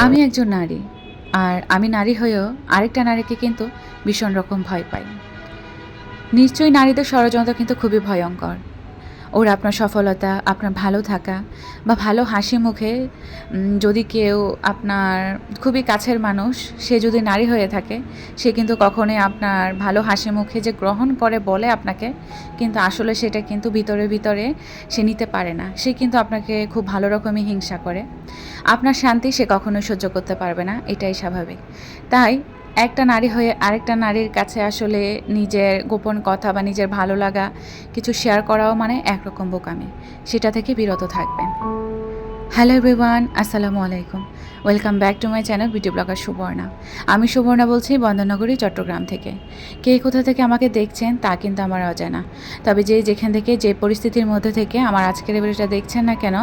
আমি একজন নারী। আর আমি নারী হয়েও আরেকটা নারীকে কিন্তু ভীষণ রকম ভয় পাই। নিশ্চয়ই নারীদের ষড়যন্ত্র কিন্তু খুবই ভয়ঙ্কর। ওরা আপনার সফলতা, আপনার ভালো থাকা বা ভালো হাসি মুখে যদি কেউ আপনার খুবই কাছের মানুষ, সে যদি নারী হয়ে থাকে, সে কিন্তু কখনোই আপনার ভালো হাসি মুখে যে গ্রহণ করে বলে আপনাকে, কিন্তু আসলে সেটা কিন্তু ভিতরে, ভিতরে সে নিতে পারে না। সে কিন্তু আপনাকে খুব ভালো রকমই হিংসা করে। আপনার শান্তি সে কখনোই সহ্য করতে পারবে না, এটাই স্বাভাবিক। তাই একটা নারী হয়ে আরেকটা নারীর কাছে আসলে নিজের গোপন কথা বা নিজের ভালো লাগা কিছু শেয়ার করাও মানে একরকম বোকামি। সেটা থেকে বিরত থাকবেন। হ্যালো এভরিওয়ান, আসসালামু আলাইকুম। Welcome back to my channel beauty blogger Subarna. আমি সুবর্ণা বলছি বন্দরনগরী, চট্টগ্রাম থেকে। কে কোথা থেকে আমাকে দেখছেন তা কিন্তু আমার অজানা। তবে যেখান থেকে যে পরিস্থিতির মধ্যে থেকে আমার আজকের ভিডিওটা দেখছেন না কেন,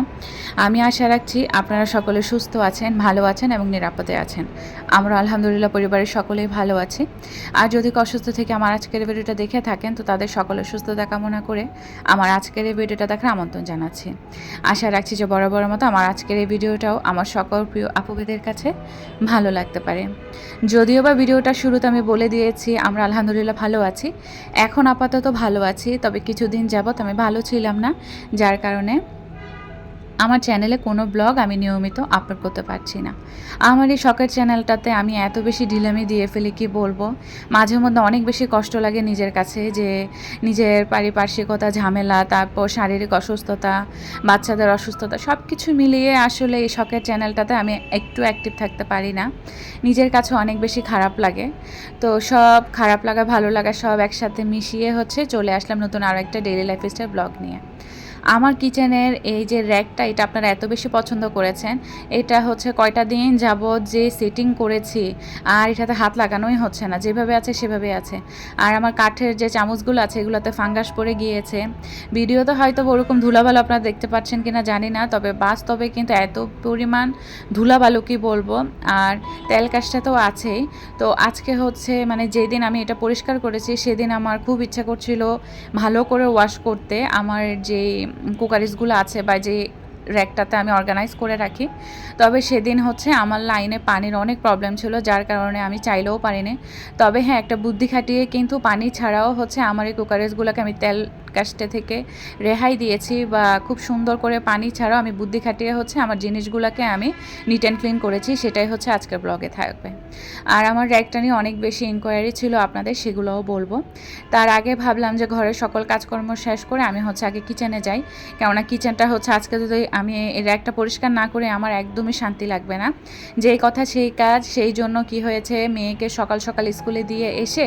আমি আশা রাখছি আপনারা সকলে সুস্থ আছেন, ভালো আছেন এবং নিরাপদে আছেন। আমরা আলহামদুলিল্লাহ পরিবারের সকলেই ভালো আছি। আর যদি অসুস্থ থেকে আমার আজকের ভিডিওটা দেখে থাকেন, তো তাদের সকলের সুস্থতা কামনা করে আমার আজকের এই ভিডিওটা দেখার আমন্ত্রণ জানাচ্ছি। আশা রাখছি যে বরাবরের মতো আমার আজকের এই ভিডিওটাও আমার সকল প্রিয় আপুদের কাছে ভালো লাগতে পারে। যদিও বা ভিডিওটা শুরুতে আমি বলে দিয়েছি আমরা আলহামদুলিল্লাহ ভালো আছি। এখন আপাতত ভালো আছি, তবে কিছুদিন যাবত আমি ভালো ছিলাম না, যার কারণে আমার চ্যানেলে কোনো ব্লগ আমি নিয়মিত আপলোড করতে পারছি না। আমার এই শখের চ্যানেলটাতে আমি এত বেশি ঢিলামি দিয়ে ফেলি কি বলবো। মাঝে মধ্যে অনেক বেশি কষ্ট লাগে নিজের কাছে, যে নিজের পারিপার্শ্বিকতা, ঝামেলা, তারপর শারীরিক অসুস্থতা, বাচ্চাদের অসুস্থতা সব কিছু মিলিয়ে আসলে এই শখের চ্যানেলটাতে আমি একটু অ্যাক্টিভ থাকতে পারি না। নিজের কাছে অনেক বেশি খারাপ লাগে। তো সব খারাপ লাগা ভালো লাগা সব একসাথে মিশিয়ে চলে আসলাম নতুন আরও একটা ডেইলি লাইফস্টাইল ব্লগ নিয়ে। আমার কিচেনের এই যে র্যাকটা, এটা আপনারা এত বেশি পছন্দ করেছেন। এটা কয়টা দিন যাবৎ যে সেটিং করেছি, আর এটাতে হাত লাগানোই হচ্ছে না, যেভাবে আছে সেভাবে আছে। আর আমার কাঠের যে চামচগুলো আছে এগুলোতে ফাঙ্গাস পড়ে গিয়েছে। ভিডিওতে হয়তো ওরকম ধুলাবালু আপনারা দেখতে পাচ্ছেন কিনা জানি না, তবে বাস্তবে কিন্তু এত পরিমাণ ধুলাবালু কি বলবো। আর তেল কাজটা তো আছেই। তো আজকে মানে যেদিন আমি এটা পরিষ্কার করেছি সেদিন আমার খুব ইচ্ছা করছিল ভালো করে ওয়াশ করতে। আমার যে কুকারিজগুলো আছে বা যে র্যাকটাতে আমি অর্গানাইজ করে রাখি, তবে সেদিন আমার লাইনে পানির অনেক প্রবলেম ছিল, যার কারণে আমি চাইলেও পারিনি। তবে হ্যাঁ, একটা বুদ্ধি খাটিয়ে কিন্তু পানি ছাড়াও আমার এই কুকারিজগুলোকে আমি তেল কাস্টে থেকে রেহাই দিয়েছি, বা খুব সুন্দর করে পানি ছাড়াও আমি বুদ্ধি খাটিয়ে আমার জিনিসগুলোকে আমি নিট অ্যান্ড ক্লিন করেছি। সেটাই আজকের ব্লগে থাকবে। আর আমার র্যাকটা নিয়ে অনেক বেশি ইনকোয়ারি ছিল আপনাদের, সেগুলোও বলবো। তার আগে ভাবলাম যে ঘরের সকল কাজকর্ম শেষ করে আমি আগে কিচেনে যাই, কেননা কিচেনটা আজকে যদি আমি এই র্যাকটা পরিষ্কার না করে আমার একদমই শান্তি লাগবে না। যেই কথা সেই কাজ, সেই জন্য কি হয়েছে, মেয়েকে সকাল সকাল স্কুলে দিয়ে এসে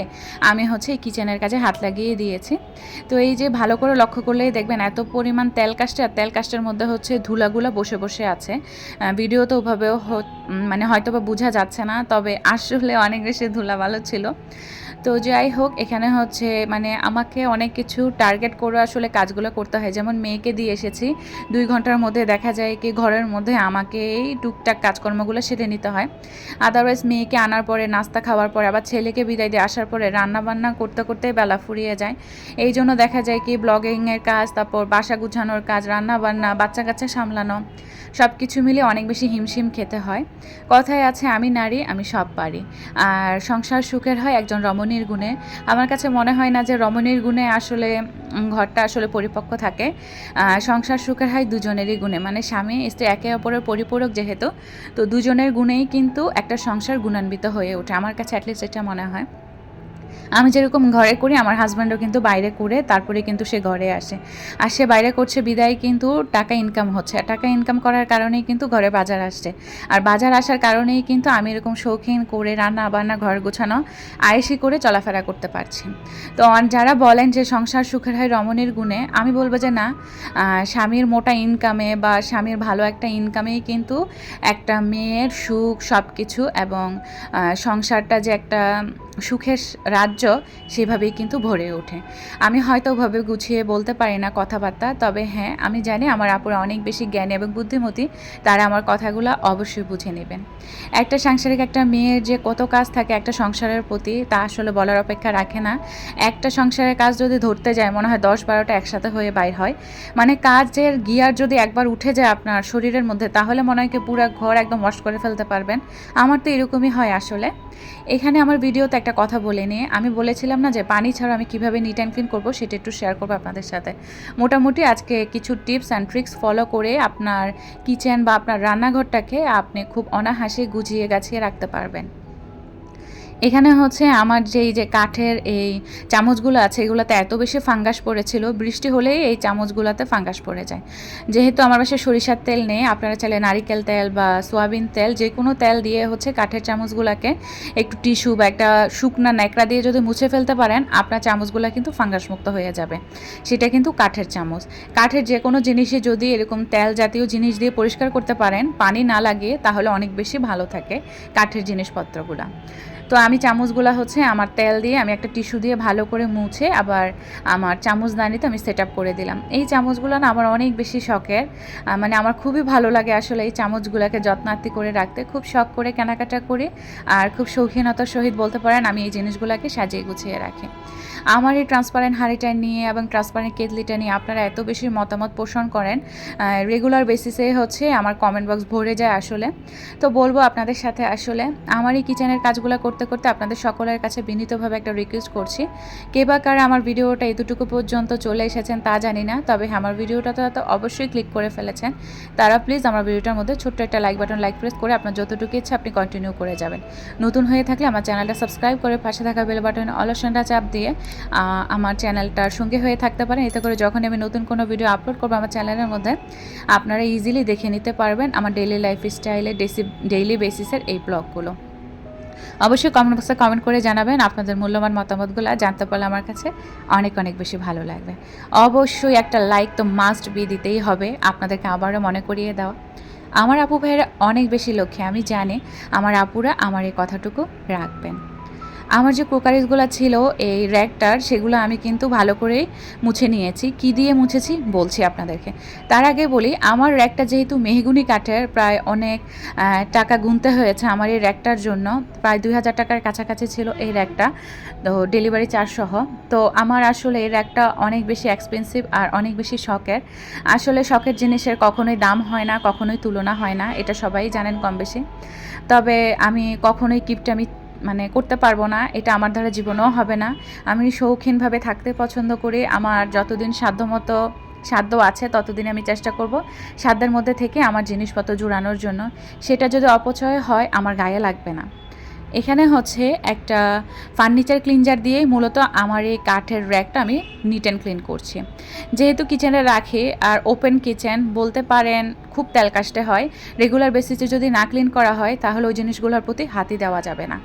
আমি এই কিচেনের কাজে হাত লাগিয়ে দিয়েছি। তো এই যে ভালো করে লক্ষ্য করলেই দেখবেন এত পরিমাণ তেল কাস্টে, আর তেল কাস্টের মধ্যে ধুলাগুলো বসে বসে আছে। ভিডিওতে ওভাবেও মানে হয়তো বা বোঝা যাচ্ছে না, তবে আসলে অনেক বেশি ধুলা ভালো ছিল। তো যাই হোক, এখানে মানে আমাকে অনেক কিছু টার্গেট করে আসলে কাজগুলো করতে হয়। যেমন মেয়েকে দিয়ে এসেছি, 2 ঘন্টার মধ্যে দেখা যায় কি ঘরের মধ্যে আমাকেই টুকটাক কাজকর্মগুলো সেরে নিতে হয়। আদারওয়াইজ মেয়েকে আনার পরে, নাস্তা খাওয়ার পরে, আবার ছেলেকে বিদায় দিয়ে আসার পরে রান্নাবান্না করতে করতে বেলা ফুরিয়ে যায়। এই জন্য দেখা যায় কি ব্লগিংয়ের কাজ, তারপর বাসা গুছানোর কাজ, রান্নাবান্না, বাচ্চা কাচ্চা সামলানো, সব কিছু মিলিয়ে অনেক বেশি হিমশিম খেতে হয়। কথায় আছে আমি নারী, আমি সব পারি। আর সংসার সুখের হয় একজন রমণীর গুণে। আমার কাছে মনে হয় না যে রমণীর গুণে আসলে ঘরটা আসলে পরিপক্ক থাকে। সংসার সুখের হয় দুজনেরই গুণে, মানে স্বামী স্ত্রী একে অপরের পরিপূরক যেহেতু, তো দুজনের গুণেই কিন্তু একটা সংসার গুণান্বিত হয়ে ওঠে। আমার কাছে অ্যাটলিস্ট এটা মনে হয়। আমি যেরকম ঘরে করি, আমার হাজব্যান্ডও কিন্তু বাইরে করে তারপরে কিন্তু সে ঘরে আসে। আর সে বাইরে করছে বিদায় কিন্তু টাকা ইনকাম হচ্ছে। আর টাকা ইনকাম করার কারণেই কিন্তু ঘরে বাজার আসছে। আর বাজার আসার কারণেই কিন্তু আমি এরকম শৌখিন করে রান্না বান্না, ঘর গোছানো, আয়েশি করে চলাফেরা করতে পারছি। তো যারা বলেন যে সংসার সুখের হয় রমণীর গুণে, আমি বলবো যে না, স্বামীর মোটা ইনকামে বা স্বামীর ভালো একটা ইনকামেই কিন্তু একটা মেয়ের সুখ সব কিছু এবং সংসারটা যে একটা সুখের রাজ্য সেভাবেই কিন্তু ভরে ওঠে। আমি হয়তো ওভাবে গুছিয়ে বলতে পারি না কথাবার্তা, তবে হ্যাঁ আমি জানি আমার আপুরা অনেক বেশি জ্ঞানী এবং বুদ্ধিমতী, তারা আমার কথাগুলো অবশ্যই বুঝে নেবেন। একটা সাংসারিক একটা মেয়ের যে কত কাজ থাকে একটা সংসারের প্রতি, তা আসলে বলার অপেক্ষা রাখে না। একটা সংসারের কাজ যদি ধরতে যায় মনে হয় 10-12টা একসাথে হয়ে বাইর হয়। মানে কাজের গিয়ার যদি একবার উঠে যায় আপনার শরীরের মধ্যে, তাহলে মনে হয় কি পুরো ঘর একদম ওয়াশ করে ফেলতে পারবেন। আমার তো এরকমই হয় আসলে। এখানে আমার ভিডিওতে একটা কথা বলে নিয়ে আমি বলেছিলাম না যে পানি ছাড়া আমি কিভাবে নিট অ্যান্ড ক্লিন করবো, সেটা একটু শেয়ার করবো আপনাদের সাথে। মোটামুটি আজকে কিছু টিপস অ্যান্ড ট্রিক্স ফলো করে আপনার কিচেন বা আপনার রান্নাঘরটাকে আপনি খুব অনায়াসে গুছিয়ে গাছিয়ে রাখতে পারবেন। এখানে হচ্ছে আমার যেই যে কাঠের এই চামচগুলো আছে এগুলোতে এত বেশি ফাঙ্গাস পড়েছিল, বৃষ্টি হলেই এই চামচগুলোতে ফাঙ্গাস পড়ে যায়। যেহেতু আমার বাসায় সরিষার তেল নেই, আপনারা চাইলে নারিকেল তেল বা সোয়াবিন তেল যে কোনো তেল দিয়ে হচ্ছে কাঠের চামচগুলোকে একটু টিস্যু বা একটা শুকনা ন্যাকড়া দিয়ে যদি মুছে ফেলতে পারেন, আপনার চামচগুলো কিন্তু ফাঙ্গাস মুক্ত হয়ে যাবে। সেটা কিন্তু কাঠের চামচ। কাঠের যে কোনো জিনিসে যদি এরকম তেল জাতীয় জিনিস দিয়ে পরিষ্কার করতে পারেন পানি না লাগিয়ে, তাহলে অনেক বেশি ভালো থাকে কাঠের জিনিসপত্রগুলো। তো আমি চামচগুলো হচ্ছে আমার তেল দিয়ে আমি একটা টিস্যু দিয়ে ভালো করে মুছে আবার আমার চামচদানিতে আমি সেট আপ করে দিলাম। এই চামচগুলো না আমার অনেক বেশি শখের, মানে আমার খুবই ভালো লাগে আসলে এই চামচগুলোকে যত্নার্থী করে রাখতে। খুব শখ করে কেনাকাটা করি আর খুব শৌখিনতার সহিত বলতে পারেন আমি এই জিনিসগুলোকে সাজিয়ে গুছিয়ে রাখি। আমার এই ট্রান্সপারেন্ট হাঁড়িটা নিয়ে এবং ট্রান্সপারেন্ট কেটলিটা নিয়ে আপনারা এত বেশি মতামত পোষণ করেন, রেগুলার বেসিসে হচ্ছে আমার কমেন্ট বক্স ভরে যায় আসলে। তো বলবো আপনাদের সাথে আসলে আমার এই কিচেনের কাজগুলো করতে করতে আপনাদের সকলের কাছে বিনীতভাবে একটা রিকোয়েস্ট করছি, কে বা কারা আমার ভিডিওটা এতটুকু পর্যন্ত চলে এসেছেন তা জানি না, তবে আমার ভিডিওটা তো অবশ্যই ক্লিক করে ফেলেছেন। তারা প্লিজ আমার ভিডিওটার মধ্যে ছোট্ট একটা লাইক বাটন লাইক প্রেস করে আপনার যতটুকু ইচ্ছা আপনি কন্টিনিউ করে যাবেন। নতুন হয়ে থাকলে আমার চ্যানেলটা সাবস্ক্রাইব করে পাশে থাকা বেল বাটনে অল অপশনটা চাপ দিয়ে আমার চ্যানেলটার সঙ্গে হয়ে থাকতে পারেন। এতে করে যখন আমি নতুন কোনো ভিডিও আপলোড করবো আমার চ্যানেলের মধ্যে, আপনারা ইজিলি দেখে নিতে পারবেন আমার ডেইলি লাইফ স্টাইলে ডেইলি বেসিসের এই ব্লগগুলো। অবশ্যই কমেন্ট বক্সে কমেন্ট করে জানাবেন আপনাদের মূল্যবান মতামতগুলো, জানতে পারলে আমার কাছে অনেক অনেক বেশি ভালো লাগবে। অবশ্যই একটা লাইক তো মাস্ট বি দিতেই হবে, আপনাদেরকে আবারও মনে করিয়ে দেওয়া। আমার আপু ভাইয়েরা অনেক বেশি লক্ষ্যে, আমি জানি আমার আপুরা আমার এই কথাটুকু রাখবেন। আমার যে ক্রোকারিজগুলো ছিল এই র্যাকটার, সেগুলো আমি কিন্তু ভালো করে মুছে নিয়েছি। কি দিয়ে মুছেছি বলছি আপনাদেরকে। তার আগে বলি আমার র্যাকটা যেহেতু মেহগুনি কাঠের, প্রায় অনেক টাকা গুনতে হয়েছে আমার এই র্যাকটার জন্য। প্রায় 2000 টাকার কাছাকাছি ছিল এই র্যাকটা, তো ডেলিভারি চার্জ সহ। তো আমার আসলে এই র্যাকটা অনেক বেশি এক্সপেন্সিভ আর অনেক বেশি শখের। আসলে শখের জিনিসের কখনোই দাম হয় না, কখনোই তুলনা হয় না, এটা সবাই জানেন কম বেশি। তবে আমি কখনোই কিপটামি মানে করতে পারবো না, এটা আমার দ্বারা জীবনেও হবে না। আমি শৌখিনভাবে থাকতে পছন্দ করি। আমার যতদিন সাধ্য আছে ততদিন আমি চেষ্টা করব সাধ্যের মধ্যে থেকে আমার জিনিসপত্র জুড়ানোর জন্য। সেটা যদি অপচয় হয় আমার গায়ে লাগবে না। এখানে হচ্ছে একটা ফার্নিচার ক্লিনজার দিয়ে মূলত আমার এই কাঠের র্যাকটা আমি নিট অ্যান্ড ক্লিন করছি। যেহেতু কিচেনে রাখি আর ওপেন কিচেন বলতে পারেন খুব তেলকাষ্টে হয়, রেগুলার বেসিসে যদি না ক্লিন করা হয় তাহলে ওই জিনিসগুলোর প্রতি হাতই দেওয়া যাবে না।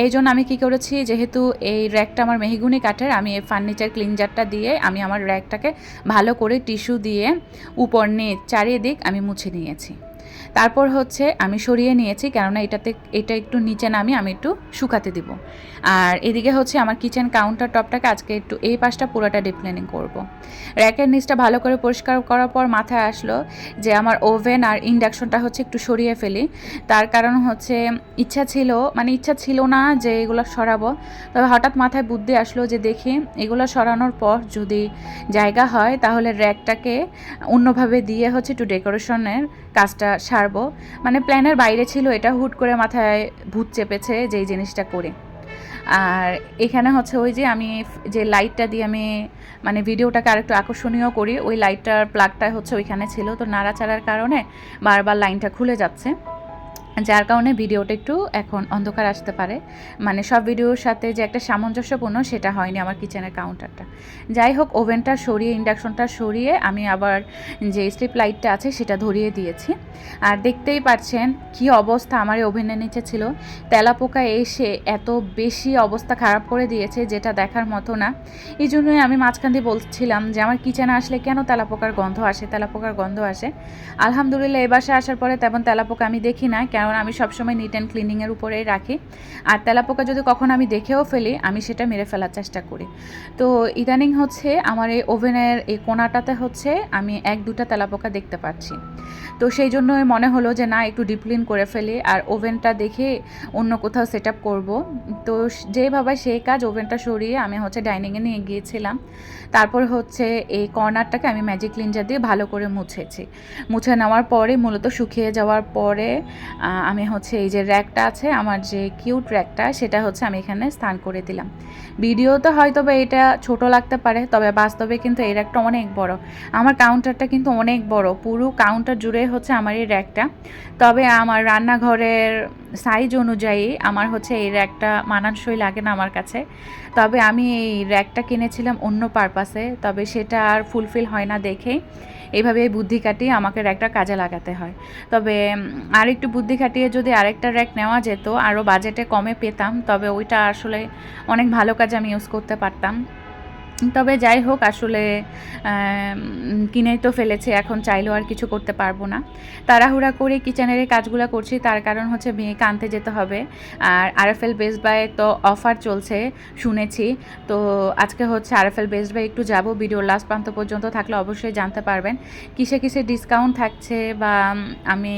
এই জন্য আমি কী করেছি, যেহেতু এই র্যাকটা আমার মেহগুনি কাঠের, আমি এই ফার্নিচার ক্লিনজারটা দিয়ে আমি আমার র্যাকটাকে ভালো করে টিস্যু দিয়ে উপর নিচ চারিদিক আমি মুছে নিয়েছি। তারপর হচ্ছে আমি সরিয়ে নিয়েছি, কেননা এটা একটু নিচে নামিয়ে আমি একটু শুকাতে দিব। আর এদিকে হচ্ছে আমার কিচেন কাউন্টার টপটাকে আজকে একটু এই পাশটা পুরোটা ডিপ ক্লিনিং করব। র্যাকের নিচটা ভালো করে পরিষ্কার করার পর মাথায় আসলো যে আমার ওভেন আর ইন্ডাকশনটা হচ্ছে একটু সরিয়ে ফেলি। তার কারণ হচ্ছে ইচ্ছা ছিল না যে এগুলো সরাবো, তবে হঠাৎ মাথায় বুদ্ধি আসলো যে দেখি এগুলো সরানোর পর যদি জায়গা হয় তাহলে র্যাকটাকে অন্যভাবে দিয়ে হচ্ছে একটু ডেকোরেশনের কাজটা সারবো। মানে প্ল্যানের বাইরে ছিল এটা, হুট করে মাথায় ভূত চেপেছে যে এই জিনিসটা করে। আর এখানে হচ্ছে ওই যে আমি যে লাইটটা দিয়ে আমি মানে ভিডিওটাকে আরেকটু আকর্ষণীয় করি, ওই লাইটটার প্লাগটা হচ্ছে ওইখানে ছিল, তো নাড়াচাড়ার কারণে বারবার লাইনটা খুলে যাচ্ছে, যার কারণে ভিডিওটা একটু এখন অন্ধকার আসতে পারে। মানে সব ভিডিওর সাথে যে একটা সামঞ্জস্যপূর্ণ সেটা হয়নি আমার কিচেনের কাউন্টারটা। যাই হোক, ওভেনটা সরিয়ে ইন্ডাকশনটা সরিয়ে আমি আবার যে স্ট্রিপ লাইটটা আছে সেটা ধরিয়ে দিয়েছি। আর দেখতেই পাচ্ছেন কি অবস্থা আমার এই ওভেনের নিচে ছিল। তেলাপোকা এসে এত বেশি অবস্থা খারাপ করে দিয়েছে যেটা দেখার মতো না। এই জন্যই আমি মাঝখান দিয়ে বলছিলাম যে আমার কিচেনে আসলে কেন তেলাপোকার গন্ধ আসে। আলহামদুলিল্লাহ এ বাসায় আসার পরে তেমন তেলাপোকা আমি দেখি না, কেন কারণ আমি সবসময় নিট অ্যান্ড ক্লিনিংয়ের উপরেই রাখি। আর তেলাপোকা যদি কখনো আমি দেখেও ফেলি আমি সেটা মেরে ফেলার চেষ্টা করি। তো ইদানিং হচ্ছে আমার এই ওভেনের এই কোণাটাতে হচ্ছে আমি 1-2টা তেলাপোকা দেখতে পাচ্ছি। তো সেই জন্যই মনে হলো যে না একটু ডিপ ক্লিন করে ফেলি আর ওভেনটা দেখে অন্য কোথাও সেট আপ করবো। তো যেভাবে সেই কাজ, ওভেনটা সরিয়ে আমি হচ্ছে ডাইনিংয়ে নিয়ে গিয়েছিলাম। তারপর হচ্ছে এই কর্নারটাকে আমি ম্যাজিক ক্লিনজার দিয়ে ভালো করে মুছেছি। মুছে নেওয়ার পরে মূলত শুকিয়ে যাওয়ার পরে আমি হচ্ছে এই যে র্যাকটা আছে আমার যে কিউট র্যাকটা সেটা হচ্ছে আমি এখানে স্থান করে দিলাম। ভিডিওতে হয়তো বা এটা ছোট লাগতে পারে, তবে বাস্তবে কিন্তু এই র্যাকটা অনেক বড়। আমার কাউন্টারটা কিন্তু অনেক বড়, পুরো কাউন্টার জুড়ে হচ্ছে আমার এই র্যাকটা। তবে আমার রান্নাঘরের সাইজ অনুযায়ী আমার হচ্ছে এই র্যাকটা মানানসই লাগে না আমার কাছে। তবে আমি এই র্যাকটা কিনেছিলাম অন্য পারপাসে, তবে সেটা আর ফুলফিল হয় না দেখেই এইভাবে বুদ্ধি কাটিয়ে আমাকে র্যাকটা কাজে লাগাতে হয়। তবে আর একটু বুদ্ধি খাটিয়ে যদি আরেকটা র্যাক নেওয়া যেত আরও বাজেটে কমে পেতাম, তবে ওইটা আসলে অনেক ভালো কাজে আমি ইউজ করতে পারতাম। তবে যাই হোক, আসলে কিনেই তো ফেলেছি, এখন চাইলেও আর কিছু করতে পারবো না। তাড়াহুড়া করে কিচেনের এই কাজগুলো করছি, তার কারণ হচ্ছে মেয়েকে আনতে যেতে হবে। আর আরএফএল বেস্ট বাই তো অফার চলছে শুনেছি। তো আজকে হচ্ছে আরএফএল বেস্ট বাই একটু যাব, ভিডিওর লাস্ট প্রান্ত পর্যন্ত থাকলে অবশ্যই জানতে পারবেন কিসে কিসে ডিসকাউন্ট থাকছে বা আমি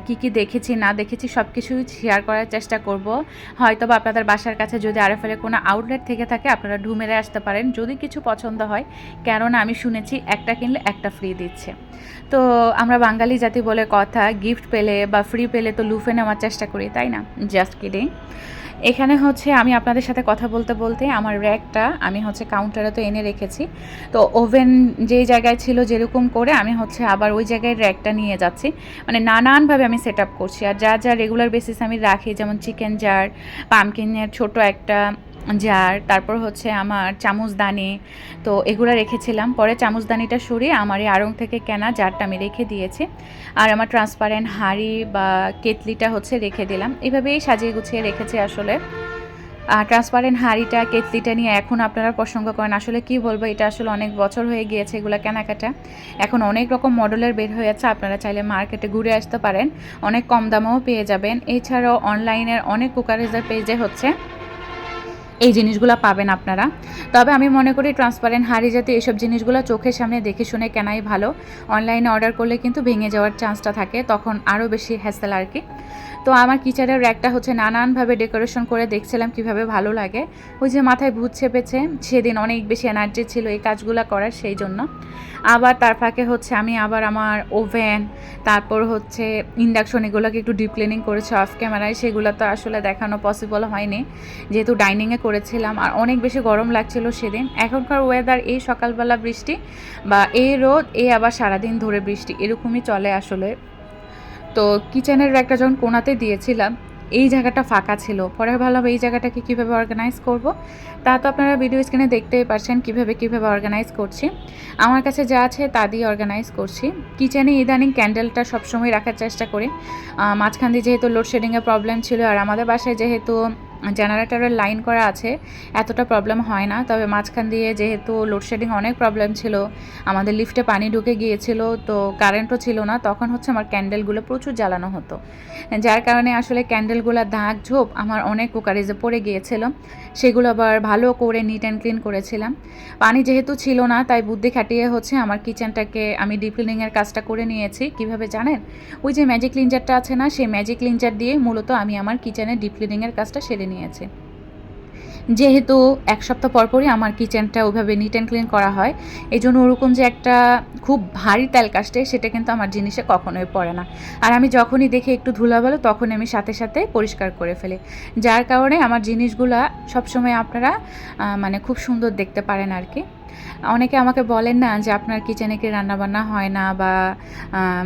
কি কি দেখেছি না দেখেছি সব কিছুই শেয়ার করার চেষ্টা করব। হয়তো বা আপনাদের বাসার কাছে যদি আরএফএলের কোনো আউটলেট থেকে থাকে আপনারা ঢুমেরে আসতে পারেন যদি কিছু পছন্দ হয়, কেননা আমি শুনেছি একটা কিনলে একটা ফ্রি দিচ্ছে। তো আমরা বাঙালি জাতি বলে কথা, গিফট পেলে বা ফ্রি পেলে তো লুফে নেওয়ার চেষ্টা করি, তাই না? Just kidding. এখানে হচ্ছে আমি আপনাদের সাথে কথা বলতে বলতে আমার র্যাকটা আমি হচ্ছে কাউন্টারে তো এনে রেখেছি। তো ওভেন যেই জায়গায় ছিল যেরকম করে আমি হচ্ছে আবার ওই জায়গায় র্যাকটা নিয়ে যাচ্ছি। মানে নানানভাবে আমি সেট আপ করছি। আর যা যা রেগুলার বেসিস আমি রাখি, যেমন চিকেন জার, পামকিনের ছোট একটা জার, তারপর হচ্ছে আমার চামচদানি, তো এগুলো রেখেছিলাম। পরে চামচদানিটা সরিয়ে আমার এই আড়ং থেকে কেনা জারটা আমি রেখে দিয়েছি। আর আমার ট্রান্সপারেন্ট হাঁড়ি বা কেটলিটা হচ্ছে রেখে দিলাম। এভাবেই সাজিয়ে গুছিয়ে রেখেছি আসলে। ট্রান্সপারেন্ট হাঁড়িটা, কেটলিটা নিয়ে এখন আপনারা প্রসঙ্গ করেন, আসলে কি বলবো, এটা আসলে অনেক বছর হয়ে গিয়েছে এগুলো কেনাকাটা। এখন অনেক রকম মডেলের বের হয়েছে, আপনারা চাইলে মার্কেটে ঘুরে আসতে পারেন, অনেক কম দামেও পেয়ে যাবেন। এছাড়াও অনলাইনের অনেক কুকারেজের পেজে হচ্ছে এই জিনিসগুলো পাবেন আপনারা। তবে আমি মনে করি ট্রান্সপারেন্ট হাঁড়ি জাতীয় এইসব জিনিসগুলো চোখের সামনে দেখে শুনে কেনাই ভালো। অনলাইনে অর্ডার করলে কিন্তু ভেঙে যাওয়ার চান্সটা থাকে, তখন আরও বেশি হ্যাসেল আর কি। তো আমার কিচেনের র্যাকটা হচ্ছে নানানভাবে ডেকোরেশন করে দেখছিলাম কিভাবে ভালো লাগে। ওই যে মাথায় ভূত চেপেছে, সেদিন অনেক বেশি এনার্জি ছিল এই কাজগুলো করার, সেই জন্য। আবার তার ফাঁকে হচ্ছে আমি আবার আমার ওভেন, তারপর হচ্ছে ইন্ডাকশন, এগুলোকে একটু ডিপ ক্লিনিং করেছি অফ ক্যামেরায়। সেগুলো তো আসলে দেখানো পসিবল হয়নি যেহেতু ডাইনিংয়ে করেছিলাম আর অনেক বেশি গরম লাগছিল সেদিন। এখনকার ওয়েদার এই সকালবেলা বৃষ্টি বা এই রোদ, এই আবার সারাদিন ধরে বৃষ্টি, এরকমই চলে আসলে। তো কিচেনের র্যাকটা যখন কোণাতে দিয়েছিলাম এই জায়গাটা ফাঁকা ছিল, পরে ভাবলাম এই জায়গাটাকে কীভাবে অর্গানাইজ করব। তা তো আপনারা ভিডিও স্ক্রিনে দেখতেই পারছেন কীভাবে অর্গানাইজ করছি। আমার কাছে যা আছে তা দিয়ে অর্গানাইজ করছি। কিচেনে ইদানিং ক্যান্ডেলটা সবসময় রাখার চেষ্টা করি। মাঝখান দিয়ে যেহেতু লোডশেডিংয়ের প্রবলেম ছিল আর আমাদের বাসায় যেহেতু জেনারেটরের লাইন করা আছে, এতটা প্রবলেম হয় না। তবে মাঝখান দিয়ে যেহেতু লোডশেডিং অনেক প্রবলেম ছিল, আমাদের লিফটে পানি ঢুকে গিয়েছিল, তো কারেন্টও ছিল না, তখন হচ্ছে আমার ক্যান্ডেলগুলো প্রচুর জ্বালানো হতো, যার কারণে আসলে ক্যান্ডেলগুলোর দাগ ঝোপ আমার অনেক কুকারিজে পড়ে গিয়েছিল। সেগুলো আবার ভালো করে নিট অ্যান্ড ক্লিন করেছিলাম। পানি যেহেতু ছিল না তাই বুদ্ধি খাটিয়ে হচ্ছে আমার কিচেনটাকে আমি ডিপ ক্লিনিংয়ের কাজটা করে নিয়েছি। কিভাবে জানেন? ওই যে ম্যাজিক ক্লিনজারটা আছে না, সেই ম্যাজিক ক্লিনজার দিয়ে মূলত আমি আমার কিচেনের ডিপ ক্লিনিংয়ের কাজটা সেরে নিয়েছি। যেহেতু এক সপ্তাহ পরপরই আমার কিচেনটা ওইভাবে নিট অ্যান্ড ক্লিন করা হয়, এই জন্য ওরকম যে একটা খুব ভারী তেল কাস্টে সেটা কিন্তু আমার জিনিসে কখনোই পড়ে না। আর আমি যখনই দেখি একটু ধুলাবালো তখনই আমি সাথে সাথে পরিষ্কার করে ফেলি, যার কারণে আমার জিনিসগুলা সবসময় আপনারা মানে খুব সুন্দর দেখতে পারেন আর কি। অনেকে আমাকে বলেন না যে আপনার কিচেনে কি রান্নাবান্না হয় না বা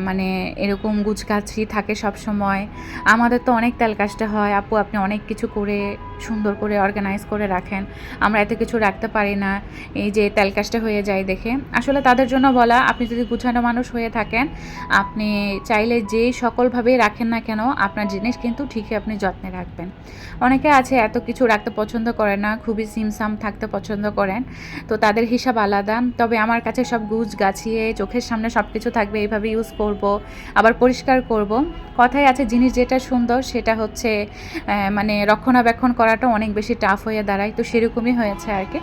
মানে এরকম গুছগাছি থাকে সব সময়। আমাদের তো অনেক তেল কাজটা হয় আপু, আপনি অনেক কিছু করে সুন্দর করে অর্গানাইজ করে রাখেন, আমরা এত কিছু রাখতে পারি না, এই যে তেল কাজটা হয়ে যায় দেখে। আসলে তাদের জন্য বলা, আপনি যদি গুছানো মানুষ হয়ে থাকেন, আপনি চাইলে যে সকলভাবেই রাখেন না কেন আপনার জিনিস কিন্তু ঠিকই আপনি যত্নে রাখবেন। অনেকে আছে এত কিছু রাখতে পছন্দ করে না, খুবই সিমসাম থাকতে পছন্দ করেন, তো তাদের হিসাব আলাদা। তবে আমার কাছে সব গাছিয়ে চোখের সামনে সব কিছু থাকবে, এইভাবে ইউজ করব, আবার পরিষ্কার করব। কথায় আছে জিনিস যেটা সুন্দর সেটা হচ্ছে মানে রক্ষণাবেক্ষণ করাটা অনেক বেশি টাফ হয়ে দাঁড়ায়। তো সেরকমই হয়েছে আর কি।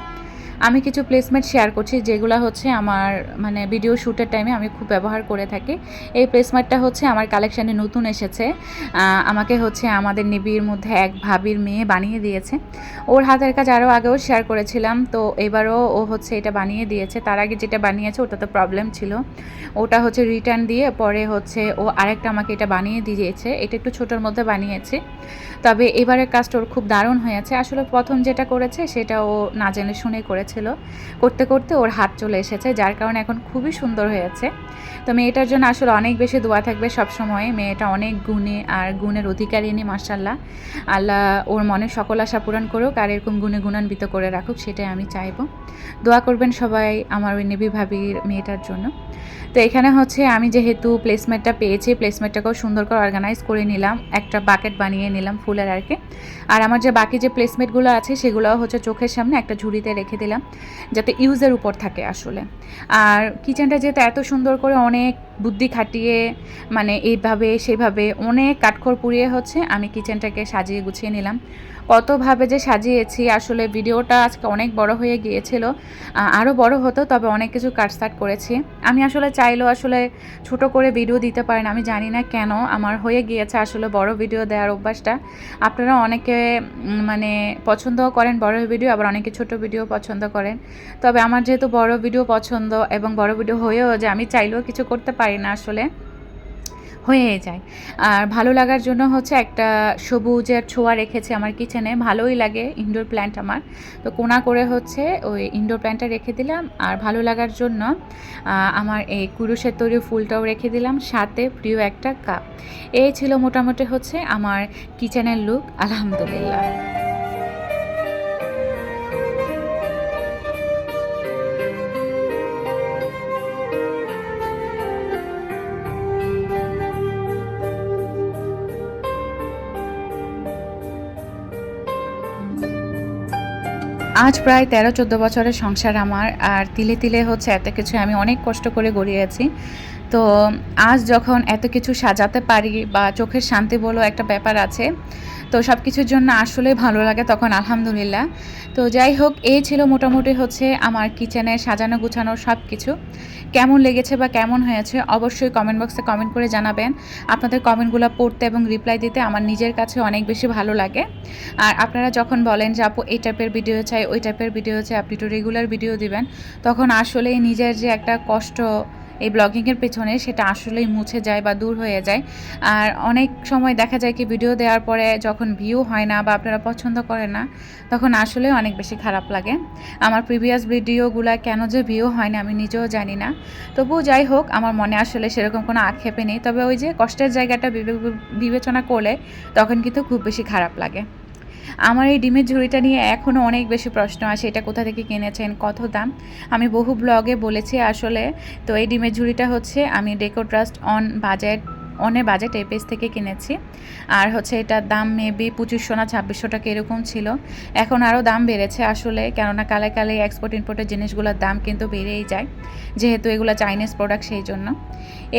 আমি কিছু প্লেসমেন্ট শেয়ার করছি যেগুলো হচ্ছে আমার মানে ভিডিও শ্যুটের টাইমে আমি খুব ব্যবহার করে থাকি। এই প্লেসমেন্টটা হচ্ছে আমার কালেকশানে নতুন এসেছে। আমাকে হচ্ছে আমাদের নিবিড় মধ্যে এক ভাবির মেয়ে বানিয়ে দিয়েছে। ওর হাতের কাজ আরও আগেও শেয়ার করেছিলাম, তো এবারও ও হচ্ছে এটা বানিয়ে দিয়েছে। তার আগে যেটা বানিয়েছে ওটাতে প্রবলেম ছিল, ওটা হচ্ছে রিটার্ন দিয়ে পরে হচ্ছে ও আরেকটা আমাকে এটা বানিয়ে দিয়েছে। এটা একটু ছোটোর মধ্যে বানিয়েছে, তবে এবারের কাজটা ওর খুব দারুণ হয়েছে। আসলে প্রথম যেটা করেছে সেটা ও না জেনে শুনে করেছিল, করতে করতে ওর হাত চলে এসেছে, যার কারণে এখন খুবই সুন্দর হয়েছে। তো মেয়েটার জন্য আসলে অনেক বেশি দোয়া থাকবে সবসময়। মেয়েটা অনেক গুণী আর গুণের অধিকারিণী, মাশাআল্লাহ। আল্লাহ ওর মনের সকল আশা পূরণ করুক আর এরকম গুণে গুণান্বিত করে রাখুক, সেটাই আমি চাইবো। দোয়া করবেন সবাই আমার ওই নিবি ভাবির মেয়েটার জন্য। তো এখানে হচ্ছে আমি যেহেতু প্লেসমেন্টটা পেয়েছি, প্লেসমেন্টটাকেও সুন্দর করে অর্গানাইজ করে নিলাম, একটা বাকেট বানিয়ে নিলাম ফুলের আর কি। আর আমার যে বাকি যে প্লেসমেন্টগুলো আছে সেগুলোও হচ্ছে চোখের সামনে একটা ঝুড়িতে রেখে দিলাম, যাতে ইউজের উপর থাকে আসলে। আর কিচেনটা যেহেতু এত সুন্দর করে অনেক বুদ্ধি খাটিয়ে মানে এইভাবে সেভাবে অনেক কাঠখড় পুড়িয়ে হচ্ছে আমি কিচেনটাকে সাজিয়ে গুছিয়ে নিলাম। কতভাবে যে সাজিয়েছি, আসলে ভিডিওটা আজকে অনেক বড় হয়ে গিয়েছিল, আরও বড় হতো, তবে অনেক কিছু কাটসাট করেছি। আমি আসলে চাইলেও আসলে ছোট করে ভিডিও দিতে পারি না, আমি জানি না কেন আমার হয়ে গিয়েছে আসলে বড় ভিডিও দেওয়ার অভ্যাসটা। আপনারা অনেকে মানে পছন্দও করেন বড় ভিডিও, আবার অনেকে ছোট ভিডিও পছন্দ করেন। তবে আমার যেহেতু বড় ভিডিও পছন্দ এবং বড় ভিডিও হয়েও যে আমি চাইলেও কিছু করতে পারি না, আসলে হয়ে যায়। আর ভালো লাগার জন্য হচ্ছে একটা সবুজের ছোঁয়া রেখেছে আমার কিচেনে, ভালোই লাগে ইনডোর প্ল্যান্ট আমার। তো কোনা করে হচ্ছে ওই ইনডোর প্ল্যান্টটা রেখে দিলাম, আর ভালো লাগার জন্য আমার এই কুরুশের তৈরি ফুলটাও রেখে দিলাম, সাথে প্রিয় একটা কাপ। এই ছিল মোটামুটি হচ্ছে আমার কিচেনের লুক, আলহামদুলিল্লাহ। আজ প্রায় 13-14 বছরের সংসার আমার, আর তিলে তিলে হচ্ছে এত কিছু আমি অনেক কষ্ট করে গড়িয়েছি। তো আজ যখন এত কিছু সাজাতে পারি বা চোখের শান্তি বলো একটা ব্যাপার আছে, তো সব কিছুর জন্য আসলে ভালো লাগে তখন, আলহামদুলিল্লাহ। তো যাই হোক, এই ছিল মোটামুটি হচ্ছে আমার কিচেনে সাজানো গুছানোর সব কিছু। কেমন লেগেছে বা কেমন হয়েছে অবশ্যই কমেন্ট বক্সে কমেন্ট করে জানাবেন। আপনাদের কমেন্টগুলো পড়তে এবং রিপ্লাই দিতে আমার নিজের কাছে অনেক বেশি ভালো লাগে। আর আপনারা যখন বলেন যে আপু এই টাইপের ভিডিও চাই, ওই টাইপের ভিডিও চাই, আপনি একটু রেগুলার ভিডিও দিবেন, তখন আসলেই নিজের যে একটা কষ্ট এই ব্লগিংয়ের পেছনে সেটা আসলেই মুছে যায় বা দূর হয়ে যায়। আর অনেক সময় দেখা যায় কি ভিডিও দেওয়ার পরে যখন ভিউ হয় না বা আপনারা পছন্দ করেন না, তখন আসলে অনেক বেশি খারাপ লাগে। আমার প্রিভিয়াস ভিডিওগুলো কেন যে ভিউ হয় না আমি নিজেও জানি না। তবুও যাই হোক, আমার মনে আসলে সেরকম কোনো আক্ষেপে নেই, তবে ওই যে কষ্টের জায়গাটা বিবেচনা করলে তখন কিন্তু খুব বেশি খারাপ লাগে। আমার এই ডিমের ঝুড়িটা নিয়ে এখনও অনেক বেশি প্রশ্ন আসে, এটা কোথা থেকে কিনেছেন, কত দাম। আমি বহু ব্লগে বলেছি আসলে। তো এই ডিমের ঝুড়িটা হচ্ছে আমি ডেকো ট্রাস্ট অনে বাজেট এই পেজ থেকে কিনেছি। আর হচ্ছে এটার দাম মেবি 2500 না 2600 টাকা এরকম ছিল। এখন আরও দাম বেড়েছে আসলে, কেননা কালে কালে এক্সপোর্ট ইম্পোর্টের জিনিসগুলোর দাম কিন্তু বেড়েই যায়, যেহেতু এগুলো চাইনিজ প্রোডাক্ট, সেই জন্য।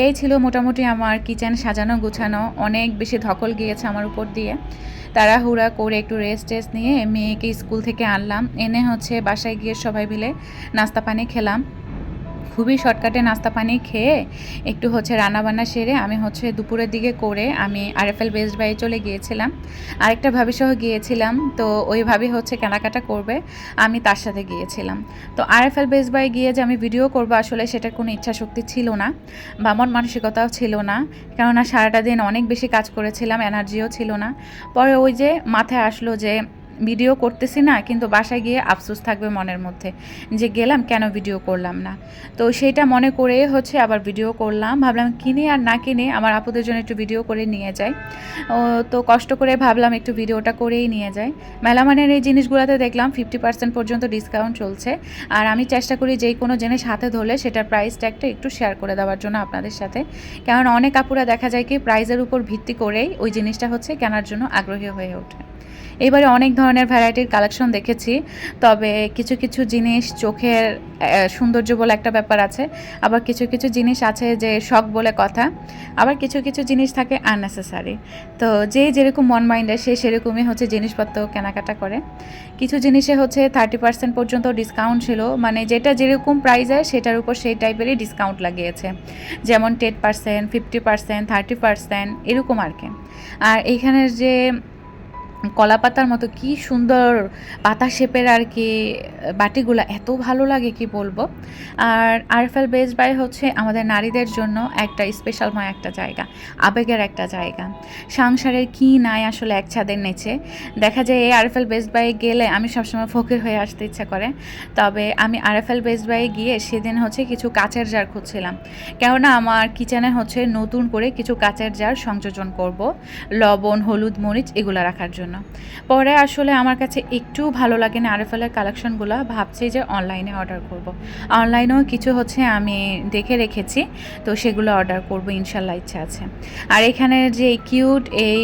এই ছিল মোটামুটি আমার কিচেন সাজানো গুছানো। অনেক বেশি ধকল গিয়েছে আমার উপর দিয়ে। তাড়াহুড়া করে একটু রেস্ট নিয়ে মেয়েকে স্কুল থেকে আনলাম, এনে হচ্ছে বাসায় গিয়ে সবাই মিলে নাস্তা পানি খেলাম। খুবই শর্টকাটে নাস্তা পানি খেয়ে একটু হচ্ছে রান্নাবান্না সেরে আমি হচ্ছে দুপুরের দিকে করে আমি আরএফএল বেস্ট বাই চলে গিয়েছিলাম। আরেকটা ভাবিসহ গিয়েছিলাম, তো ওই ভাবি হচ্ছে কেনাকাটা করবে, আমি তার সাথে গিয়েছিলাম। তো আরএফএল বেস্ট বাই গিয়ে যে আমি ভিডিও করব আসলে সেটার কোনো ইচ্ছা শক্তি ছিল না বা মন মানসিকতাও ছিল না, কেননা সারাটা দিন অনেক বেশি কাজ করেছিলাম, এনার্জিও ছিল না। পরে ওই যে মাথায় আসলো যে ভিডিও করতেছি না, কিন্তু বাসায় গিয়ে আফসোস থাকবে মনের মধ্যে যে গেলাম কেন ভিডিও করলাম না। তো সেইটা মনে করে হচ্ছে আবার ভিডিও করলাম, ভাবলাম কিনে আর না কিনে আমার আপুদের জন্য একটু ভিডিও করে নিয়ে যাই। তো কষ্ট করে ভাবলাম একটু ভিডিওটা করেই নিয়ে যাই। মেলামানের এই জিনিসগুলোতে দেখলাম 50% পর্যন্ত ডিসকাউন্ট চলছে, আর আমি চেষ্টা করি যেই কোনো জিনিস হাতে ধরলে সেটার প্রাইস ট্যাগটা একটু শেয়ার করে দেওয়ার জন্য আপনাদের সাথে, কারণ অনেক আপুরা দেখা যায় কি প্রাইসের উপর ভিত্তি করেই ওই জিনিসটা হচ্ছে কেনার জন্য আগ্রহী হয়ে ওঠে। এবারে অনেক ধরনের ধরনের ভ্যারাইটির কালেকশন দেখেছি, তবে কিছু কিছু জিনিস চোখের সৌন্দর্য বলে একটা ব্যাপার আছে, আবার কিছু কিছু জিনিস আছে যে শখ বলে কথা, আবার কিছু কিছু জিনিস থাকে আননেসেসারি। তো যে যেরকম মন মাইন্ডে সে সেরকমই হচ্ছে জিনিসপত্র কেনাকাটা করে। কিছু জিনিসে হচ্ছে 30% পর্যন্ত ডিসকাউন্ট ছিল, মানে যেটা যেরকম প্রাইসে সেটার উপর সেই টাইপেরই ডিসকাউন্ট লাগিয়েছে, যেমন 10%, 50%, 30% এরকম আর কি। আর এইখানের যে কলাপাতার মতো কি সুন্দর পাতা শেপের আর কি বাটিগুলা এত ভালো লাগে কি বলবো। আর আরএফএল বেস্ট বাই হচ্ছে আমাদের নারীদের জন্য একটা স্পেশালময় একটা জায়গা, আবেগের একটা জায়গা। সংসারের কি নাই আসলে এক ছাদের নিচে। দেখা যায় এই আরএফএল বেস্ট বাই গেলে আমি সবসময় ফকির হয়ে আসতে ইচ্ছা করে। তবে আমি আরএফএল বেস্ট বাই গিয়ে সেদিন হচ্ছে কিছু কাচের জার খুঁজছিলাম, কেননা আমার কিচেনে হচ্ছে নতুন করে কিছু কাচের জার সংযোজন করব, লবণ, হলুদ, মরিচ এগুলো রাখার জন্য। পরে আসলে আমার কাছে একটু ভালো লাগে না আরএফএলের কালেকশনগুলো, ভাবছি যে অনলাইনে অর্ডার করব। অনলাইনেও কিছু হচ্ছে আমি দেখে রেখেছি, তো সেগুলো অর্ডার করব ইনশাল্লাহ, ইচ্ছা আছে। আর এখানে যে কিউট এই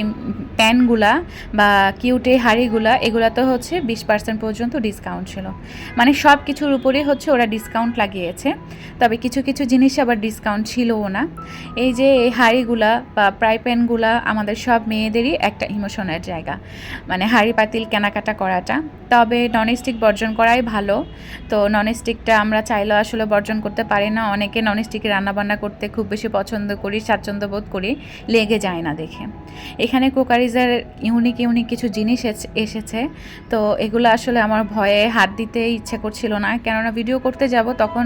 প্যানগুলা বা কিউট এই হাঁড়িগুলা, এগুলাতে হচ্ছে 20% পর্যন্ত ডিসকাউন্ট ছিল, মানে সব কিছুর উপরেই হচ্ছে ওরা ডিসকাউন্ট লাগিয়েছে। তবে কিছু কিছু জিনিস আবার ডিসকাউন্ট ছিলও না। এই যে এই হাঁড়িগুলা বা ফ্রাই প্যানগুলা আমাদের সব মেয়েদেরই একটা ইমোশনের জায়গা, মানে হাঁড়ি পাতিল কেনাকাটা করাটা। তবে ননস্টিক বর্জন করাই ভালো। তো ননস্টিকটা আমরা চাইলেও আসলে বর্জন করতে পারি না, অনেকে ননস্টিকে রান্নাবান্না করতে খুব বেশি পছন্দ করি, স্বাচ্ছন্দ্য বোধ করি, লেগে যায় না দেখে। এখানে কুকারিজের ইউনিক ইউনিক কিছু জিনিস এসেছে, তো এগুলো আসলে আমার ভয়ে হাত দিতে ইচ্ছে করছিল না, কেননা ভিডিও করতে যাব তখন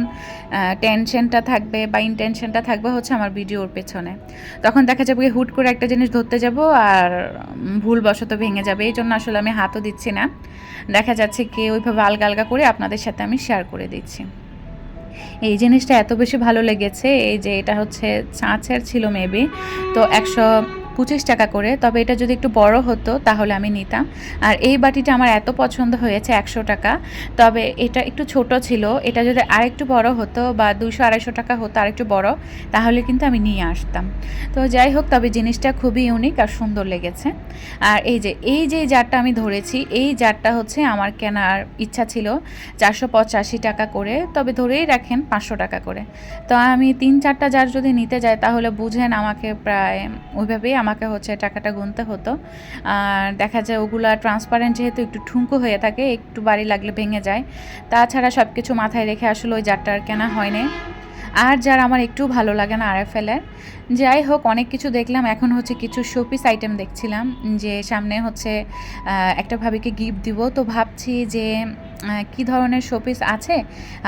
টেনশনটা থাকবে বা ইনটেনশনটা থাকবে হচ্ছে আমার ভিডিওর পেছনে। তখন দেখা যাবে হুট করে একটা জিনিস ধরতে যাব আর ভুলবশত ভেঙে যাবে, এই জন্য আসলে আমি হাতও দিচ্ছি না। দেখা যাচ্ছে কি ওইভাবে আলগা আলগা করে আপনাদের সাথে আমি শেয়ার করে দিচ্ছি। এই জিনিসটা এত বেশি ভালো লেগেছে, এই যে এটা হচ্ছে ছাঁচের ছিল মেবি, তো 125 টাকা করে। তবে এটা যদি একটু বড় হতো তাহলে আমি নিতাম। আর এই বাটিটা আমার এত পছন্দ হয়েছে, 100 টাকা। তবে এটা একটু ছোট ছিল, এটা যদি আরেকটু বড় হতো বা 200-250 টাকা হতো আরেকটু বড়, তাহলে কিন্তু আমি নিয়ে আসতাম। তো যাই হোক, তবে জিনিসটা খুবই ইউনিক আর সুন্দর লেগেছে। আর এই যে জারটা আমি ধরেছি, এই জারটা হচ্ছে আমার কেনার ইচ্ছা ছিল 485 টাকা করে, তবে ধরেই রাখেন 500 টাকা করে। তো আমি 3-4টা জার যদি নিতে যাই তাহলে বুঝেন আমাকে প্রায় ওইভাবেই আমাকে হচ্ছে টাকাটা গুনতে হতো। আর দেখা যায় ওগুলা ট্রান্সপারেন্ট যেহেতু একটু ঠুনকো হয়ে থাকে, একটু বাড়ি লাগলে ভেঙে যায়। তাছাড়া সব কিছু মাথায় রেখে আসলে ওই জারটা আর কেনা হয়নি। আর যার আমার একটু ভালো লাগে না আরএফএলের। যাই হোক, অনেক কিছু দেখলাম, এখন হচ্ছে কিছু শোপিস আইটেম দেখছিলাম, যে সামনে হচ্ছে একটা ভাবিকে গিফট দিব, তো ভাবছি যে কি ধরনের শোপিস আছে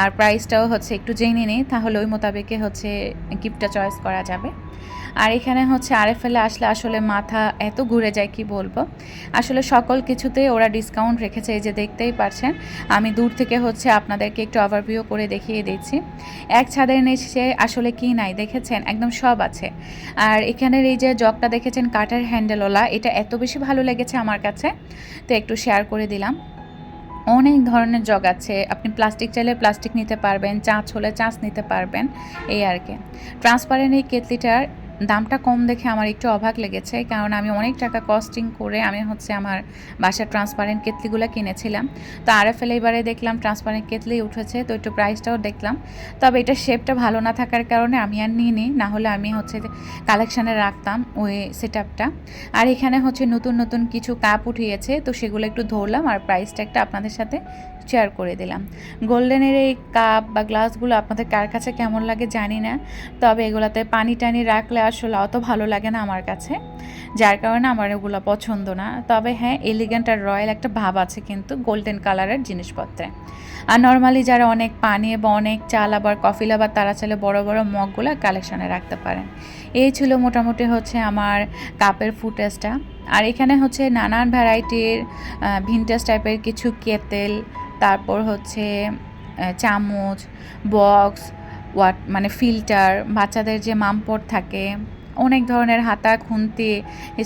আর প্রাইসটাও হচ্ছে একটু জেনে নিই, তাহলে ওই মোতাবেকে হচ্ছে গিফটটা চয়েস করা যাবে। আর এখানে হচ্ছে আরএফএলে আসলে আসলে মাথা এত ঘুরে যায় কি বলবো। আসলে সকল কিছুতেই ওরা ডিসকাউন্ট রেখেছে, এই যে দেখতেই পাচ্ছেন। আমি দূর থেকে হচ্ছে আপনাদেরকে একটু ওভারভিউ করে দেখিয়ে দিচ্ছি। এক ছাদের নিচে আসলে কি নাই দেখেছেন, একদম সব আছে। আর এখানের এই যে জগটা দেখেছেন কাঠের হ্যান্ডেলওয়ালা, এটা এত বেশি ভালো লেগেছে আমার কাছে, তো একটু শেয়ার করে দিলাম। অনেক ধরনের জগ আছে, আপনি প্লাস্টিক চাইলে প্লাস্টিক নিতে পারবেন, চাঁচ হলে চাঁচ নিতে পারবেন, এই আর কি। ট্রান্সপারেন্ট এই কেতলিটার দামটা কম দেখে আমার একটু অবাক লেগেছে, কারণ আমি অনেক টাকা কস্টিং করে আমি হচ্ছে আমার বাসার ট্রান্সপারেন্ট কেতলিগুলো কিনেছিলাম। তো আরএফএল এবারে দেখলাম ট্রান্সপারেন্ট কেতলি উঠেছে, তো একটু প্রাইসটাও দেখলাম। তবে এটা শেপটা ভালো না থাকার কারণে আমি আর নিই, না হলে আমি হচ্ছে কালেকশানে রাখতাম ওই সেট আপটা। আর এখানে হচ্ছে নতুন নতুন কিছু কাপ উঠিয়েছে, তো সেগুলো একটু ধরলাম আর প্রাইসটা একটা আপনাদের সাথে শেয়ার করে দিলাম। গোল্ডেনের এই কাপ বা গ্লাসগুলো আপনাদের কার কাছে কেমন লাগে জানি না, তবে এগুলোতে পানি টানি রাখলে আসলে অত ভালো লাগে না আমার কাছে, যার কারণে আমার এগুলো পছন্দ না। তবে হ্যাঁ, এলিগেন্ট আর রয়্যাল একটা ভাব আছে কিন্তু গোল্ডেন কালারের জিনিসপত্রে। আর নর্মালি যারা অনেক পানি বা অনেক চাল আবার কফি লাভার, তারা চাইলে বড় বড় মগগুলো কালেকশানে রাখতে পারেন। এই ছিল মোটামুটি হচ্ছে আমার কাপের ফুটেজটা। আর এখানে হচ্ছে নানান ভ্যারাইটির ভিনটেজ টাইপের কিছু কেতেল, তারপর হচ্ছে চামচ, বক্স, মানে ফিল্টার, বাচ্চাদের যে মামপট থাকে, অনেক ধরনের হাতা, খুন্তি,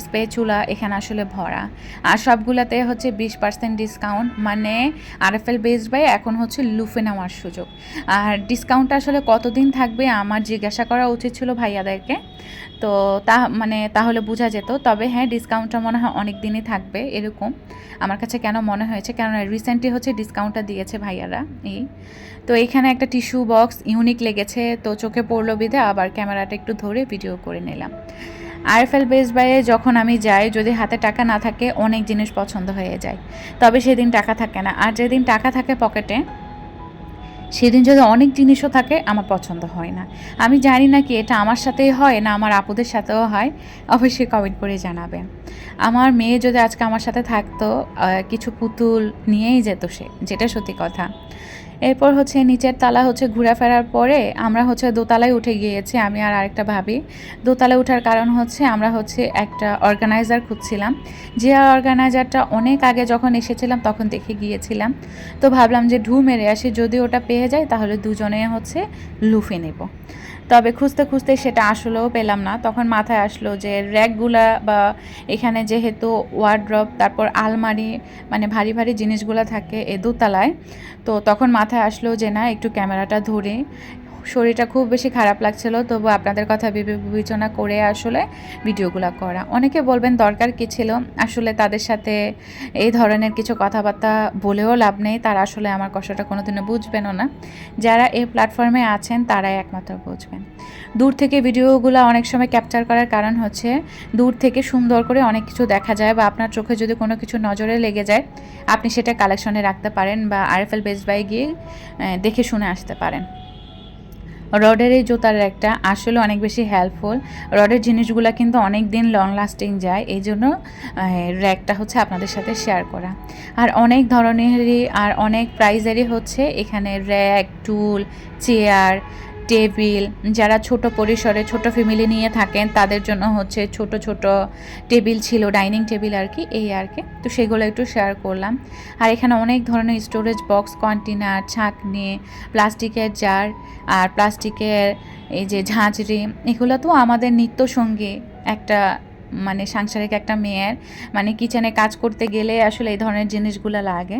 স্প্যাচুলা এখানে আসলে ভরা। আর সবগুলাতে হচ্ছে 20% ডিসকাউন্ট, মানে আরএফএল বেসড বাই এখন হচ্ছে লুফে নেওয়ার সুযোগ। আর ডিসকাউন্টটা আসলে কতদিন থাকবে আমার জিজ্ঞাসা করা উচিত ছিল ভাইয়াদেরকে, তো মানে তাহলে বোঝা যেত। তবে হ্যাঁ, ডিসকাউন্টটা মনে হয় অনেক দিনই থাকবে এরকম আমার কাছে কেন মনে হয়েছে, কেননা রিসেন্টলি হচ্ছে ডিসকাউন্টটা দিয়েছে ভাইয়ারা। তো এইখানে একটা টিস্যু বক্স ইউনিক লেগেছে, তো চোখে পড়লো বিধে আবার ক্যামেরাটা একটু ধরে ভিডিও করে নিলাম। আরএফএল বেস্ট বাইয়ে যখন আমি যাই, যদি হাতে টাকা না থাকে অনেক জিনিস পছন্দ হয়ে যায়, তবে সেদিন টাকা থাকে না। আর যেদিন টাকা থাকে পকেটে, সেদিন যদি অনেক জিনিসও থাকে আমার পছন্দ হয় না। আমি জানি না কি এটা আমার সাথেই হয় না আমার আপুদের সাথেও হয়, অবশ্যই কমেন্ট করে জানাবেন। আমার মেয়ে যদি আজকে আমার সাথে থাকতো, কিছু পুতুল নিয়েই যেত সে, যেটা সত্যি কথা। এরপর হচ্ছে নিচের তালা হচ্ছে ঘোরাফেরার পরে আমরা হচ্ছে দোতলায় উঠে গিয়েছি, আমি আর আরেকটা ভাবি। দোতলায় ওঠার কারণ হচ্ছে আমরা হচ্ছে একটা অর্গানাইজার খুঁজছিলাম, যে অর্গানাইজারটা অনেক আগে যখন এসেছিলাম তখন দেখে গিয়েছিলাম। তো ভাবলাম যে ঢু মেরে আসি, যদি ওটা পেয়ে যাই তাহলে দুজনে হচ্ছে লুফে নেব। তবে খুঁজতে খুঁজতে সেটা আসলেও পেলাম না। তখন মাথায় আসলো যে র্যাকগুলা বা এখানে যেহেতু ওয়ার্ড্রপ, তারপর আলমারি, মানে ভারী ভারী জিনিসগুলো থাকে এ দোতলায়, তো তখন মাথায় আসলো যে না, একটু ক্যামেরাটা ধরে। শরীরটা খুব বেশি খারাপ লাগছিল, তবু আপনাদের কথা বিবেচনা করে আসলে ভিডিওগুলো করা। অনেকে বলবেন দরকার কী ছিল, আসলে তাদের সাথে এই ধরনের কিছু কথাবার্তা বলেও লাভ নেই, তারা আসলে আমার কষ্টটা কোনোদিনও বুঝবেনও না। যারা এই প্ল্যাটফর্মে আছেন তারাই একমাত্র বুঝবেন। দূর থেকে ভিডিওগুলো অনেক সময় ক্যাপচার করার কারণ হচ্ছে দূর থেকে সুন্দর করে অনেক কিছু দেখা যায়, বা আপনার চোখে যদি কোনো কিছু নজরে লেগে যায় আপনি সেটা কালেকশনে রাখতে পারেন, বা আরএফএল বেস্ট বাই গিয়ে দেখে শুনে আসতে পারেন। রডের এই জুতার র্যাকটা আসলে অনেক বেশি হেল্পফুল। রডের জিনিসগুলো কিন্তু অনেক দিন লং লাস্টিং যায়, এই জন্য র্যাকটা হচ্ছে আপনাদের সাথে শেয়ার করা। আর অনেক ধরনেরই আর অনেক প্রাইজেরই হচ্ছে এখানে র্যাক, টুল, চেয়ার, টেবিল। যারা ছোট পরিসরে ছোট ফ্যামিলি নিয়ে থাকেন তাদের জন্য হচ্ছে ছোট ছোট টেবিল ছিল, ডাইনিং টেবিল আর কি, এই আর কি। তো সেগুলো একটু শেয়ার করলাম। আর এখানে অনেক ধরনের স্টোরেজ বক্স, কন্টেনার, ছাঁকনি, প্লাস্টিকের জার, আর প্লাস্টিকের এই যে ঝাঁঝরি, এগুলো তো আমাদের নিত্যসঙ্গী একটা, মানে সাংসারিক একটা মেয়ের, মানে কিচেনে কাজ করতে গেলে আসলে এই ধরনের জিনিসগুলো লাগে।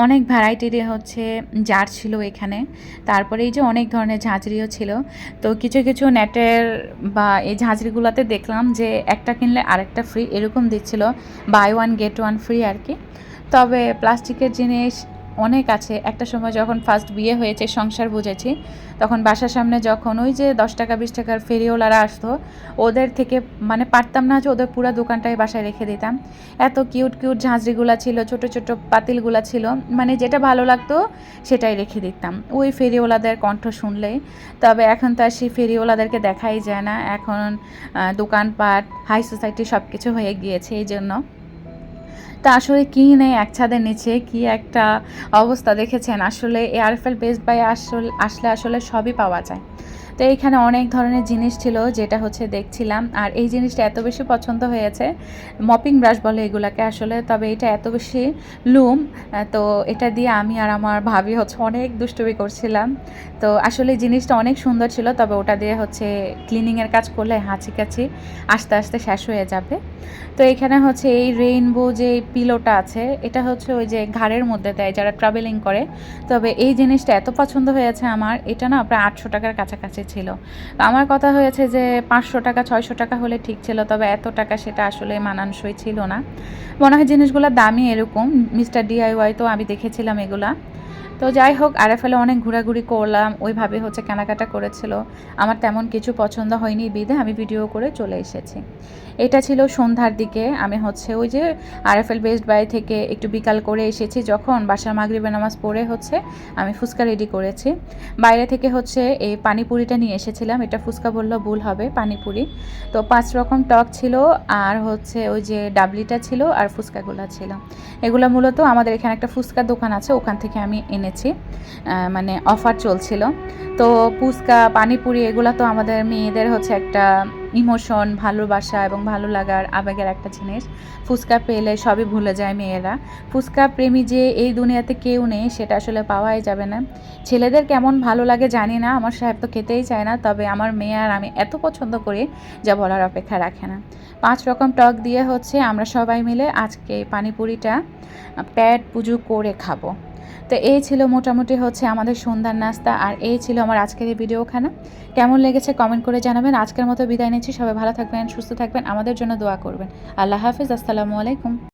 অনেক ভ্যারাইটির হচ্ছে জার ছিল এখানে, তারপরে এই যে অনেক ধরনের ঝাঁঝরিও ছিল। তো কিছু কিছু নেটের বা এই ঝাঁঝরিগুলোতে দেখলাম যে একটা কিনলে আরেকটা ফ্রি এরকম দিচ্ছিল, buy one get one free আর কি। তবে প্লাস্টিকের জিনিস অনেক আছে। একটা সময় যখন ফার্স্ট বিয়ে হয়েছে, সংসার বুঝেছি, তখন বাসার সামনে যখন ওই যে 10 টাকা 20 টাকার ফেরিওয়ালারা আসতো, ওদের থেকে মানে পারতাম না যে ওদের পুরো দোকানটাই বাসায় রেখে দিতাম। এত কিউট কিউট ঝাঁঝরিগুলা ছিল, ছোট ছোট পাতিলগুলা ছিল, মানে যেটা ভালো লাগতো সেটাই রেখে দিতাম ওই ফেরিওয়ালাদের কণ্ঠ শুনলেই। তবে এখন তো আর সেই ফেরিওয়ালাদেরকে দেখাই যায় না, এখন দোকানপাট, হাই সোসাইটি সব কিছু হয়ে গিয়েছে, এই জন্য। তা আসলে কী নেই এক ছাদের নিচে, কি একটা অবস্থা দেখেছেন। আসলে এই আরএফএল বেস্ট বাই আসলে আসলে সবই পাওয়া যায়। তো এইখানে অনেক ধরনের জিনিস ছিল যেটা হচ্ছে দেখছিলাম, আর এই জিনিসটা এত বেশি পছন্দ হয়েছে, মপিং ব্রাশ বলে এগুলাকে আসলে, তবে এটা এত বেশি লুম, তো এটা দিয়ে আমি আর আমার ভাবি হচ্ছে অনেক দুষ্টুমি করছিলাম। তো আসলে জিনিসটা অনেক সুন্দর ছিল, তবে ওটা দিয়ে হচ্ছে ক্লিনিংয়ের কাজ করলে হাঁচি আস্তে আস্তে শেষ হয়ে যাবে। তো এখানে হচ্ছে এই রেইনবো যে পিলোটা আছে, এটা হচ্ছে ওই যে ঘাড়ের মধ্যে দেয় যারা ট্রাভেলিং করে। তবে এই জিনিসটা এত পছন্দ হয়েছে আমার, এটা না প্রায় 800 টাকার কাছাকাছি ছিল। আমার কথা হয়েছে যে 500 টাকা 600 টাকা হলে ঠিক ছিল, তবে এত টাকা সেটা আসলে মানানসই ছিল না। মনে হয় জিনিসগুলোর দামই এরকম। মিস্টার ডিআইওয়াই তো আমি দেখেছিলাম এগুলা। তো যাই হোক, আরএফএলে অনেক ঘোরাঘুরি করলাম, ওইভাবে হচ্ছে কেনাকাটা করেছিল। আমার তেমন কিছু পছন্দ হয়নি বিধে আমি ভিডিও করে চলে এসেছি। এটা ছিল সন্ধ্যার দিকে, আমি হচ্ছে ওই যে আরএফএল বেস্ট বাই থেকে একটু বিকাল করে এসেছি, যখন বাসার মাগরিবের নামাজ পড়ে হচ্ছে আমি ফুচকা রেডি করেছি। বাইরে থেকে হচ্ছে এই পানিপুরিটা নিয়ে এসেছিলাম, এটা ফুচকা বললে ভুল হবে, পানিপুরি। তো 5 রকম টক ছিল, আর হচ্ছে ওই যে ডাবলিটা ছিল, আর ফুচকাগুলো ছিল। এগুলো মূলত আমাদের এখানে একটা ফুচকার দোকান আছে, ওখান থেকে আমি এনেছি, মানে অফার চলছিল। তো ফুচকা, পানিপুরি এগুলো তো আমাদের মেয়েদের হচ্ছে একটা ইমোশন, ভালোবাসা এবং ভালো লাগার আবেগের একটা জিনিস। ফুচকা পেলে সবই ভুলে যায় মেয়েরা। ফুচকা প্রেমী যে এই দুনিয়াতে কেউ নেই সেটা আসলে পাওয়াই যাবে না। ছেলেদের কেমন ভালো লাগে জানি না, আমার সাহেব তো খেতেই চায় না। তবে আমার মেয়ে আর আমি এত পছন্দ করি যা বলার অপেক্ষা রাখে না। 5 রকম টক দিয়ে হচ্ছে আমরা সবাই মিলে আজকে পানিপুরিটা পেট পুজো করে খাবো। তো এই ছিল মোটামুটি হচ্ছে আমাদের সন্ধ্যার নাস্তা, আর এই ছিল আমার আজকের এই ভিডিওখানা। কেমন লেগেছে কমেন্ট করে জানাবেন। আজকের মতো বিদায় নিচ্ছি। সবাই ভালো থাকবেন, সুস্থ থাকবেন, আমাদের জন্য দোয়া করবেন। আল্লাহ হাফেজ, আসসালামু আলাইকুম।